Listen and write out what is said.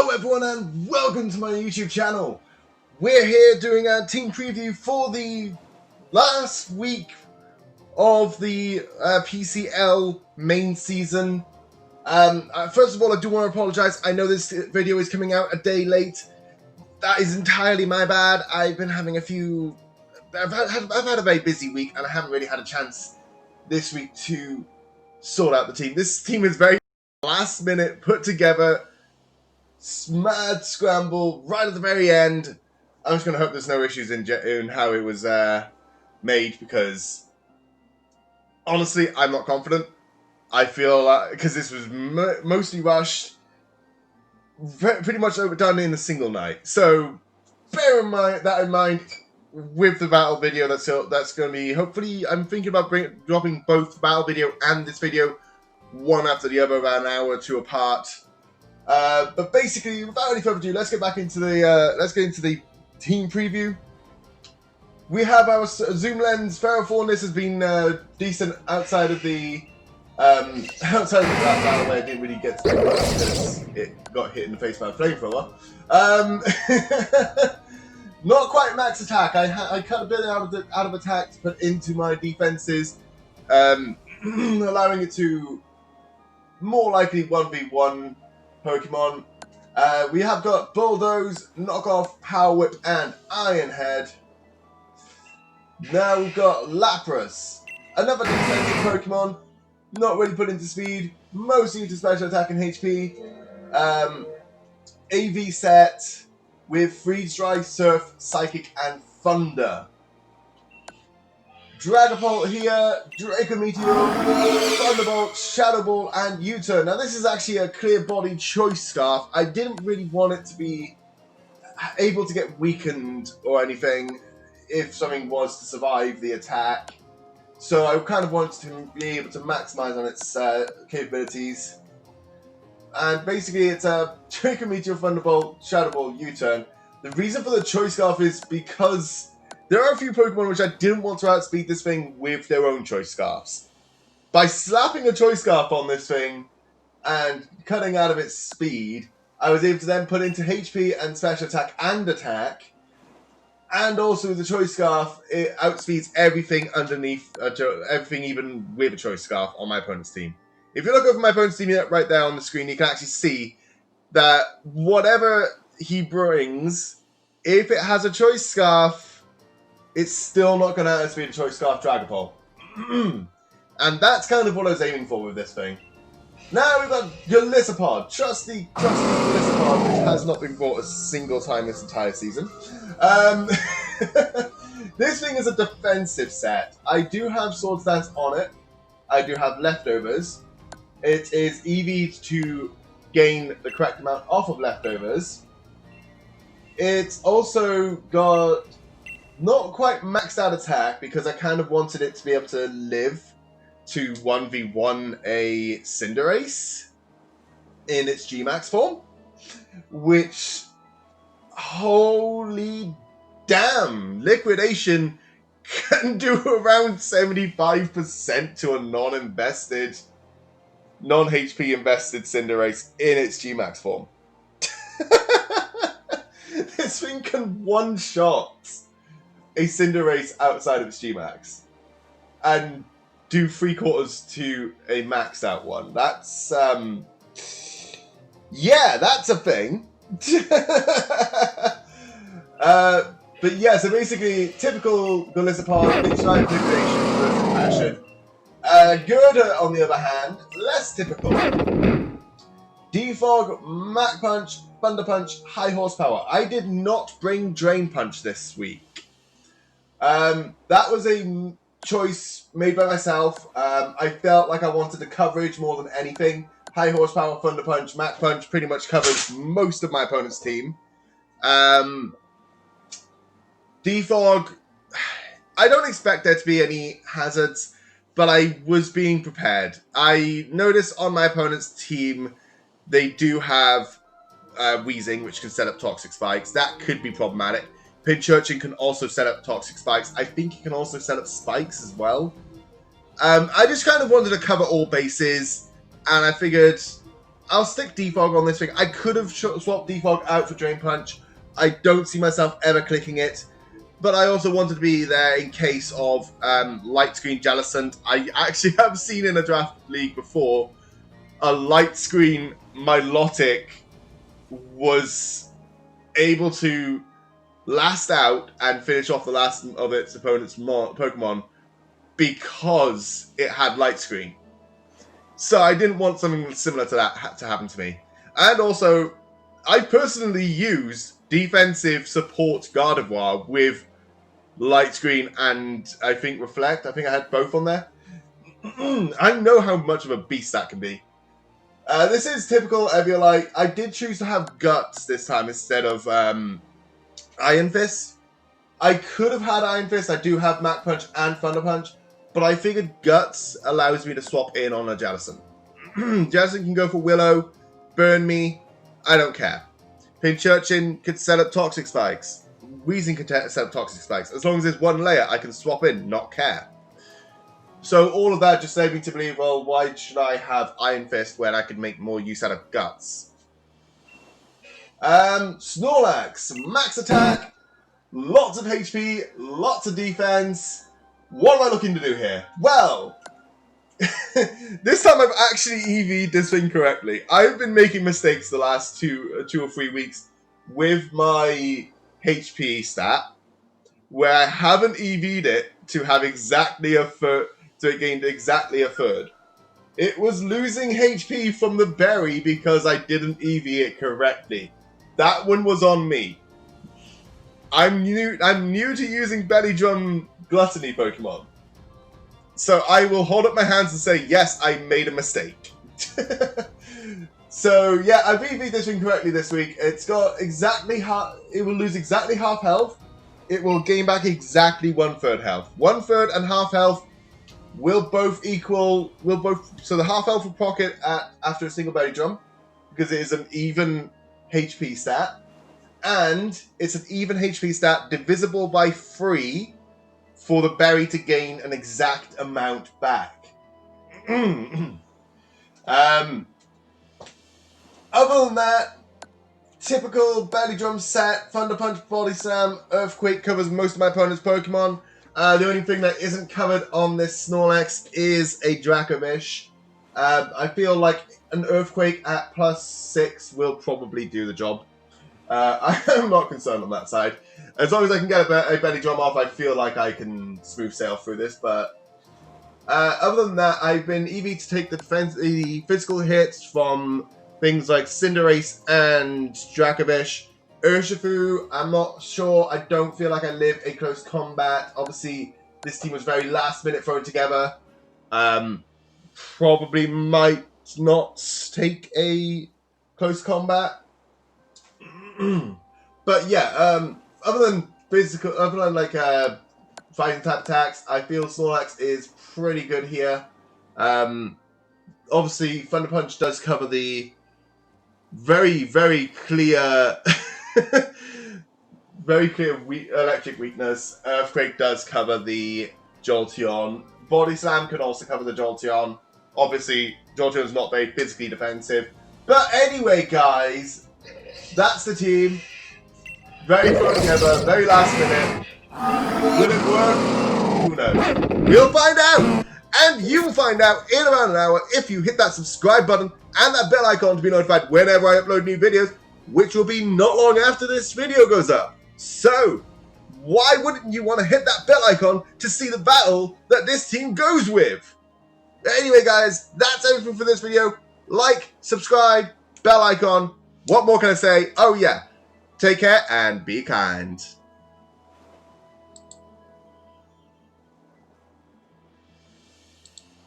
Hello everyone and welcome to my YouTube channel. We're here doing a team preview for the last week of the PCL main season. First of all, I do want to apologize. I know this video is coming out a day late. That is entirely my bad. I've been having I've had a very busy week and I haven't really had a chance this week to sort out the team. This team is very last minute put together. Mad scramble right at the very end. I'm just going to hope there's no issues in how it was made, because honestly, I'm not confident. I feel because this was mostly rushed, pretty much overdone in a single night. So bear that in mind with the battle video. That's going to be, hopefully, I'm thinking about dropping both battle video and this video one after the other, about an hour or two apart. But basically, without any further ado, let's get back into the team preview. We have our zoom lens. Ferroforness has been decent outside of the battle where it didn't really get to do much because it got hit in the face by a flamethrower. Not quite max attack. I cut a bit out of attack to put into my defenses, allowing it to more likely 1v1 Pokemon. We have got Bulldoze, Knockoff, Power Whip, and Iron Head. Now we've got Lapras, another defensive Pokemon, not really put into speed, mostly into special attack and HP. AV set with Freeze Dry, Surf, Psychic, and Thunder. Dragapult here, Draco Meteor, Thunderbolt, Shadow Ball, and U-Turn. Now this is actually a clear body choice scarf. I didn't really want it to be able to get weakened or anything if something was to survive the attack. So I kind of wanted to be able to maximize on its capabilities. And basically it's a Draco Meteor, Thunderbolt, Shadow Ball, U-Turn. The reason for the choice scarf is because there are a few Pokemon which I didn't want to outspeed this thing with their own choice scarfs. By slapping a choice scarf on this thing and cutting out of its speed, I was able to then put into HP and special attack and attack. And also the choice scarf, it outspeeds everything underneath, everything even with a choice scarf on my opponent's team. If you look over my opponent's team right there on the screen, you can actually see that whatever he brings, if it has a choice scarf, it's still not going to outspeed a choice scarf Dragapult. And that's kind of what I was aiming for with this thing. Now we've got Golisopod, trusty Golisopod, which has not been bought a single time this entire season. This thing is a defensive set. I do have Sword Stance on it. I do have leftovers. It is EV'd to gain the correct amount off of leftovers. It's also got not quite maxed out attack, because I kind of wanted it to be able to live to 1v1 a Cinderace in its G-Max form, which, holy damn, Liquidation can do around 75% to a non-HP invested Cinderace in its G-Max form. This thing can one-shot a Cinderace outside of its G-Max and do 3/4 to a maxed out one. That's yeah, that's a thing. But yeah, so basically typical Golisopod, Big Giant Liquidation, Passion. Good on the other hand, less typical. Defog, Mach Punch, Thunder Punch, High Horsepower. I did not bring Drain Punch this week. That was a choice made by myself. I felt like I wanted the coverage more than anything. High Horsepower, Thunder Punch, Mach Punch pretty much covers most of my opponent's team. Defog, I don't expect there to be any hazards, but I was being prepared. I noticed on my opponent's team they do have Wheezing, which can set up Toxic Spikes. That could be problematic. Pinchurchin can also set up Toxic Spikes. I think he can also set up Spikes as well. I just kind of wanted to cover all bases, and I figured I'll stick Defog on this thing. I could have swapped Defog out for Drain Punch. I don't see myself ever clicking it. But I also wanted to be there in case of Light Screen Jellicent. I actually have seen in a draft league before a Light Screen Milotic was able to last out and finish off the last of its opponent's Pokemon because it had Light Screen. So I didn't want something similar to that to happen to me. And also, I personally use defensive support Gardevoir with Light Screen and I think Reflect. I think I had both on there. I know how much of a beast that can be. This is typical Eviolite. I did choose to have Guts this time instead of Iron Fist. I could have had Iron Fist. I do have Mach Punch and Thunder Punch. But I figured Guts allows me to swap in on a Jellicent. Jellicent can go for Willow, burn me, I don't care. Pinchurchin could set up Toxic Spikes. Weezing could set up Toxic Spikes. As long as there's one layer, I can swap in, not care. So all of that just led me to believe, well, why should I have Iron Fist when I could make more use out of Guts? Snorlax, max attack, lots of HP, lots of defense. What am I looking to do here? Well, this time I've actually EV'd this thing correctly. I've been making mistakes the last two or 3 weeks with my HP stat, where I haven't EV'd it to have exactly a third, so it gained exactly a third. It was losing HP from the berry because I didn't EV it correctly. That one was on me. I'm new to using Belly Drum Gluttony Pokemon. So I will hold up my hands and say, yes, I made a mistake. So yeah, I've EV'd this thing correctly this week. It's got exactly half, it will lose exactly half health. It will gain back exactly 1/3 health. 1/3 and half health will both equal, so the half health will pocket after a single Belly Drum, because it is an even HP stat. And it's an even HP stat divisible by 3 for the berry to gain an exact amount back. Other than that, typical Belly Drum set, Thunder Punch, Body Slam, Earthquake covers most of my opponent's Pokemon. The only thing that isn't covered on this Snorlax is a Dracovish. I feel like an Earthquake at +6 will probably do the job. I'm not concerned on that side. As long as I can get a Belly Drum off, I feel like I can smooth sail through this. But other than that, I've been EV to take the physical hits from things like Cinderace and Dracovish. Urshifu, I'm not sure. I don't feel like I live a close combat. Obviously, this team was very last minute thrown together. Probably might not take a close combat. But yeah, other than like fighting type attacks, I feel Snorlax is pretty good here. Obviously, Thunder Punch does cover the very, very clear, electric weakness. Earthquake does cover the Jolteon. Body Slam can also cover the Jolteon. Obviously, Jolteon is not very physically defensive. But anyway, guys, that's the team. Very thrown together, very last minute. Will it work? Who knows? We'll find out! And you'll find out in around an hour if you hit that subscribe button and that bell icon to be notified whenever I upload new videos, which will be not long after this video goes up. So, why wouldn't you want to hit that bell icon to see the battle that this team goes with? Anyway, guys, that's everything for this video. Like, subscribe, bell icon. What more can I say? Oh yeah, take care and be kind.